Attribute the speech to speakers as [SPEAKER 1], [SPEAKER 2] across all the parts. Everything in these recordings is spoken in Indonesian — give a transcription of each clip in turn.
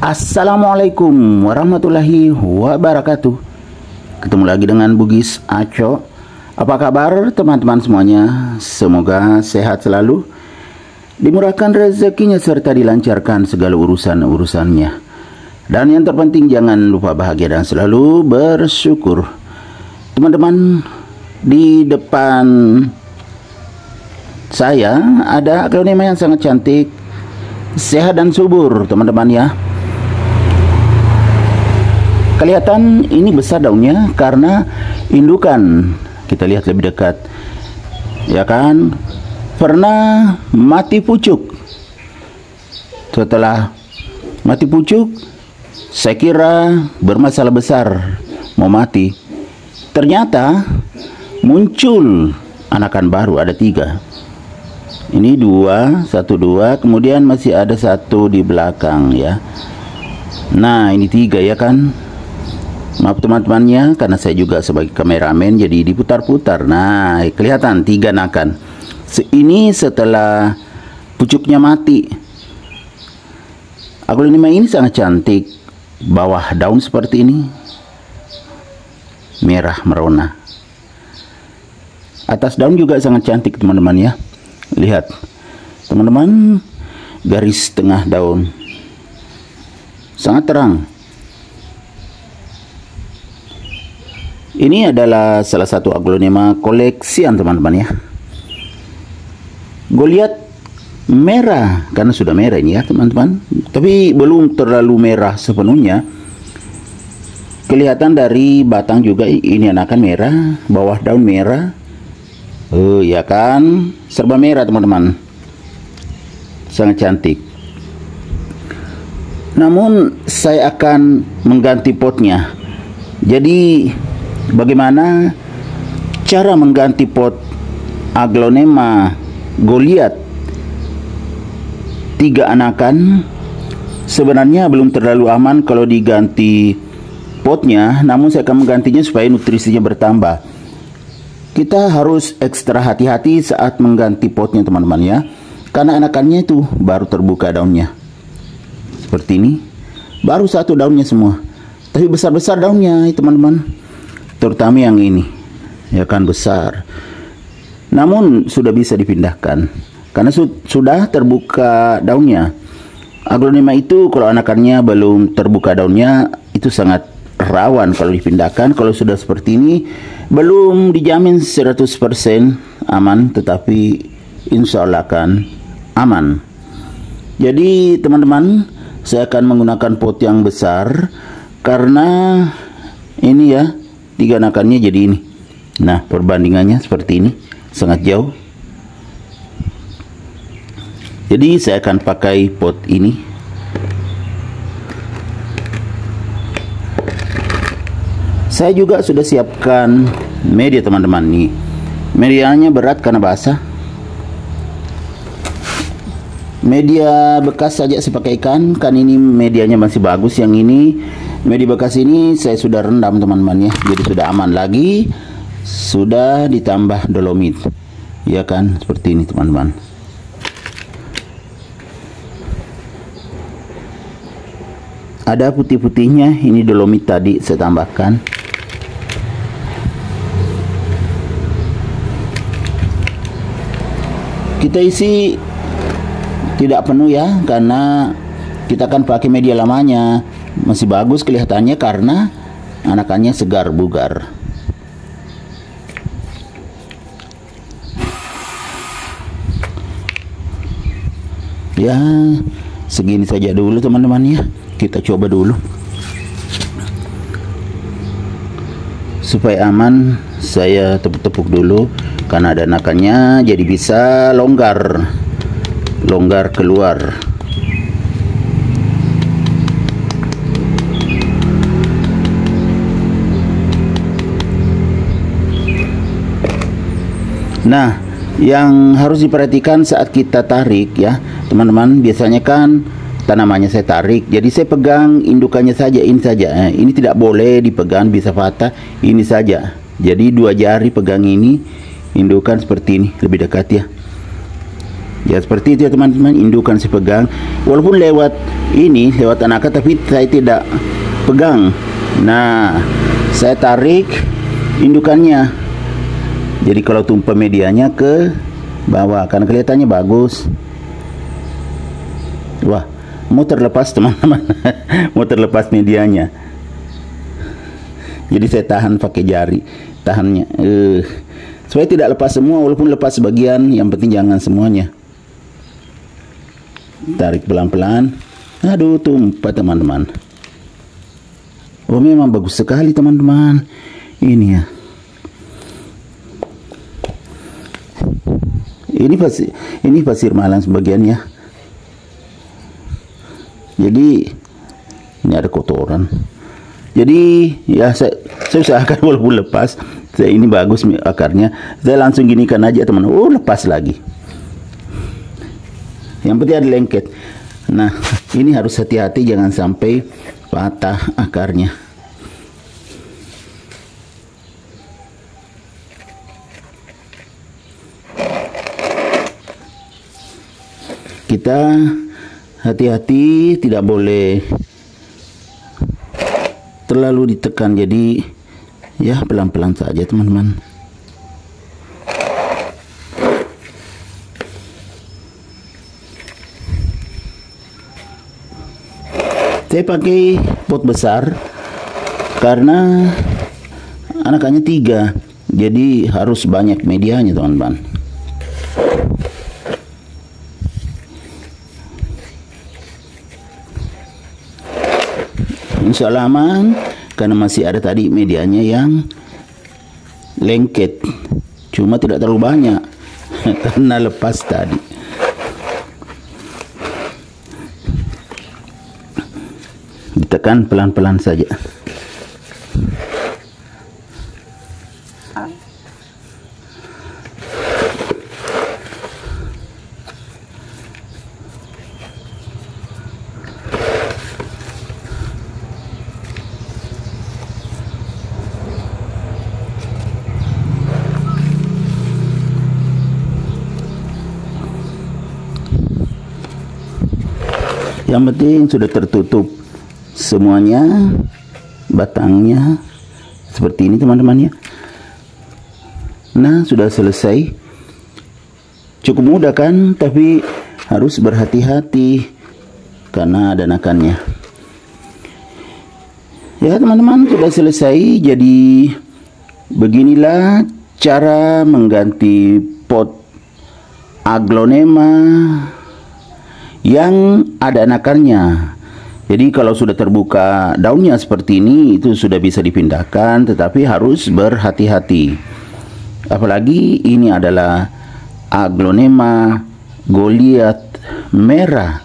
[SPEAKER 1] Assalamualaikum warahmatullahi wabarakatuh. Ketemu lagi dengan Bugis Aco. Apa kabar teman-teman semuanya? Semoga sehat selalu, dimurahkan rezekinya serta dilancarkan segala urusan-urusannya. Dan yang terpenting jangan lupa bahagia dan selalu bersyukur. Teman-teman, di depan saya ada aglonema yang sangat cantik, sehat dan subur teman-teman ya. Kelihatan ini besar daunnya karena indukan. Kita lihat lebih dekat, ya kan, pernah mati pucuk. Setelah mati pucuk, saya kira bermasalah besar, mau mati. Ternyata muncul anakan baru, ada 3. Ini 2, 1, 2, kemudian masih ada 1 di belakang ya. Nah ini 3 ya kan. Maaf teman-temannya, karena saya juga sebagai kameramen jadi diputar-putar. Nah kelihatan 3 anakan. Ini setelah pucuknya mati. Aglonema ini sangat cantik. Bawah daun seperti ini merah merona. Atas daun juga sangat cantik teman-teman ya. Lihat teman-teman, garis tengah daun sangat terang. Ini adalah salah satu aglonema koleksian teman-teman ya. Goliat merah, karena sudah merah ini ya teman-teman, tapi belum terlalu merah sepenuhnya. Kelihatan dari batang juga ini anakan merah, bawah daun merah. Oh ya kan, serba merah teman-teman, sangat cantik. Namun saya akan mengganti potnya. Jadi bagaimana cara mengganti pot aglonema Goliat 3 anakan? Sebenarnya belum terlalu aman kalau diganti potnya, namun saya akan menggantinya supaya nutrisinya bertambah. Kita harus ekstra hati-hati saat mengganti potnya teman-teman ya, karena anakannya itu baru terbuka daunnya seperti ini, baru 1 daunnya semua, tapi besar-besar daunnya teman-teman, terutama yang ini ya kan, besar. Namun sudah bisa dipindahkan karena sudah terbuka daunnya. Aglonema itu kalau anakannya belum terbuka daunnya itu sangat rawan kalau dipindahkan. Kalau sudah seperti ini belum dijamin 100% aman, tetapi insya Allah akan aman. Jadi teman-teman, saya akan menggunakan pot yang besar karena ini ya, 3 anakannya jadi ini. Nah perbandingannya seperti ini, sangat jauh. Jadi saya akan pakai pot ini. Saya juga sudah siapkan media teman-teman nih. Medianya berat karena basah. Media bekas saja saya pakaikan, kan ini medianya masih bagus. Yang ini media bekas ini saya sudah rendam teman-teman ya, jadi sudah aman lagi. Sudah ditambah dolomit, ya kan, seperti ini teman-teman. Ada putih-putihnya, ini dolomit tadi saya tambahkan. Kita isi tidak penuh ya, karena kita akan pakai media lamanya. Masih bagus kelihatannya karena anakannya segar bugar. Ya segini saja dulu teman-teman ya, kita coba dulu supaya aman. Saya tepuk-tepuk dulu karena ada anakannya, jadi bisa longgar keluar. Nah yang harus diperhatikan saat kita tarik ya teman-teman, biasanya kan tanamannya saya tarik, jadi saya pegang indukannya saja, ini saja. Ini tidak boleh dipegang, bisa patah. Ini saja, jadi 2 jari pegang ini indukan seperti ini, lebih dekat ya. Ya seperti itu ya teman-teman, indukan saya pegang. Walaupun lewat anakan, tapi saya tidak pegang. Nah, saya tarik indukannya. Jadi kalau tumpah medianya ke bawah, karena kelihatannya bagus. Wah, mau terlepas teman-teman. Mau terlepas medianya. Jadi saya tahan pakai jari, tahannya. Supaya tidak lepas semua, walaupun lepas sebagian, yang penting jangan semuanya. Tarik pelan-pelan. Aduh, tumpah teman-teman. Oh, memang bagus sekali teman-teman. Ini ya. Ini pasir malang sebagiannya. Jadi ini ada kotoran. Jadi ya saya usahakan walaupun lepas. Ini bagus akarnya. Saya langsung ginikan aja teman. Oh, lepas lagi. Yang penting ada lengket. Nah, ini harus hati-hati jangan sampai patah akarnya. Kita hati-hati, tidak boleh terlalu ditekan. Jadi ya pelan-pelan saja teman-teman. Saya pakai pot besar karena anakannya 3, jadi harus banyak medianya teman-teman. Insya Allah aman, karena masih ada tadi medianya yang lengket, cuma tidak terlalu banyak karena lepas tadi. Ditekan pelan-pelan saja. Yang penting sudah tertutup semuanya, batangnya seperti ini teman-teman ya. Nah, sudah selesai. Cukup mudah kan, tapi harus berhati-hati karena ada anakannya. Ya teman-teman, sudah selesai. Jadi beginilah cara mengganti pot aglonema yang ada anakannya. Jadi kalau sudah terbuka daunnya seperti ini, itu sudah bisa dipindahkan, tetapi harus berhati-hati. Apalagi ini adalah aglonema Goliath merah,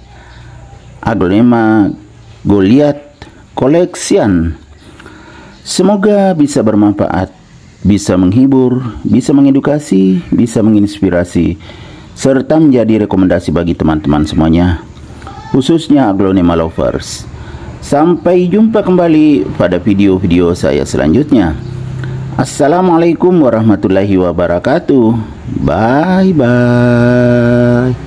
[SPEAKER 1] aglonema Goliath collection. Semoga bisa bermanfaat, bisa menghibur, bisa mengedukasi, bisa menginspirasi, serta menjadi rekomendasi bagi teman-teman semuanya, khususnya aglonema lovers. Sampai jumpa kembali pada video-video saya selanjutnya. Assalamualaikum warahmatullahi wabarakatuh. Bye bye.